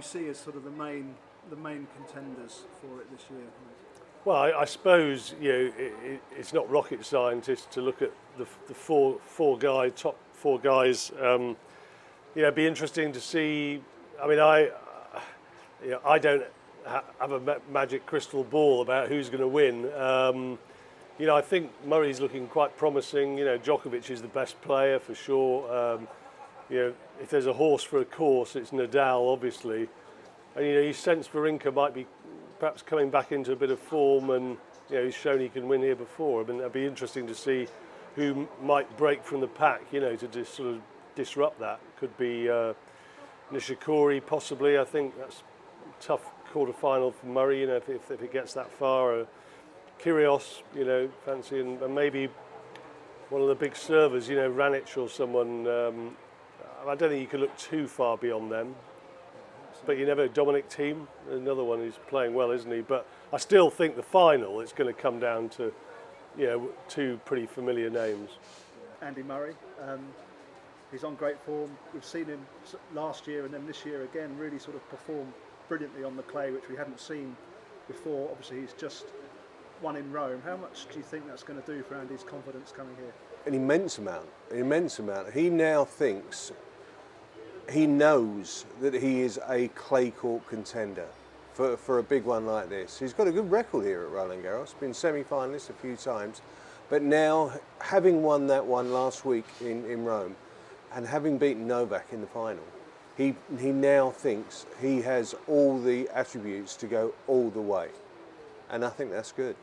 you see as sort of the main contenders for it this year? Well, I suppose it's not rocket scientist to look at the top four guys. It'd be interesting to see. I mean, I don't have a magic crystal ball about who's going to win. I think Murray's looking quite promising. Djokovic is the best player for sure. If there's a horse for a course, it's Nadal, obviously. And you sense Wawrinka might be perhaps coming back into a bit of form, and he's shown he can win here before. I mean, it'd be interesting to see who might break from the pack. To just sort of disrupt that. Could be Nishikori, possibly. I think that's a tough quarter-final for Murray. If it gets that far. Kyrgios, fancy, and maybe one of the big servers, Ranić or someone. I don't think you could look too far beyond them. But you never. Dominic Thiem, another one who's playing well, isn't he? But I still think the final, it's going to come down to, two pretty familiar names. Andy Murray, he's on great form. We've seen him last year and then this year again really sort of perform brilliantly on the clay, which we hadn't seen before. Obviously, he's just won in Rome. How much do you think that's going to do for Andy's confidence coming here? An immense amount. He now thinks, he knows that he is a clay court contender for a big one like this. He's got a good record here at Roland Garros, been semi-finalist a few times, but now having won that one last week in Rome and having beaten Novak in the final, he now thinks he has all the attributes to go all the way. And I think that's good.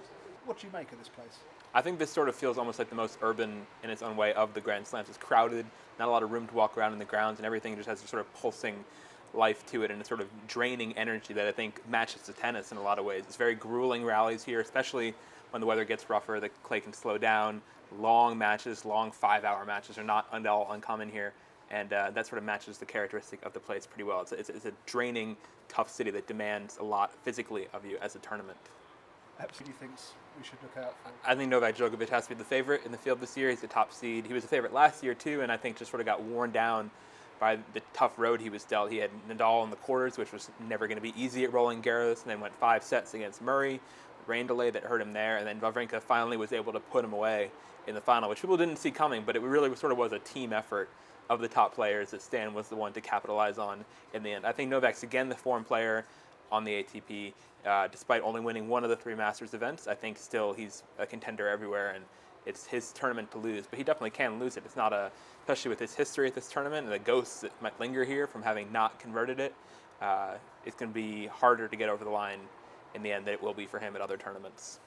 What do you make of this place? I think this sort of feels almost like the most urban in its own way of the Grand Slams. It's crowded, not a lot of room to walk around in the grounds, and everything just has a sort of pulsing life to it and a sort of draining energy that I think matches the tennis in a lot of ways. It's very grueling rallies here, especially when the weather gets rougher, the clay can slow down. Long matches, long 5-hour matches are not at all uncommon here, and that sort of matches the characteristic of the place pretty well. It's a draining, tough city that demands a lot physically of you as a tournament. Absolutely thinks we should look out for? I think Novak Djokovic has to be the favorite in the field this year. He's the top seed. He was the favorite last year too, and I think just sort of got worn down by the tough road he was dealt. He had Nadal in the quarters, which was never going to be easy at Roland Garros, and then went 5 sets against Murray. Rain delay that hurt him there, and then Wawrinka finally was able to put him away in the final, which people didn't see coming, but it really sort of was a team effort of the top players that Stan was the one to capitalize on in the end. I think Novak's again the form player on the ATP. Despite only winning one of the 3 Masters events, I think still he's a contender everywhere, and it's his tournament to lose. But he definitely can lose it. It's not especially with his history at this tournament and the ghosts that might linger here from having not converted it, it's going to be harder to get over the line in the end than it will be for him at other tournaments.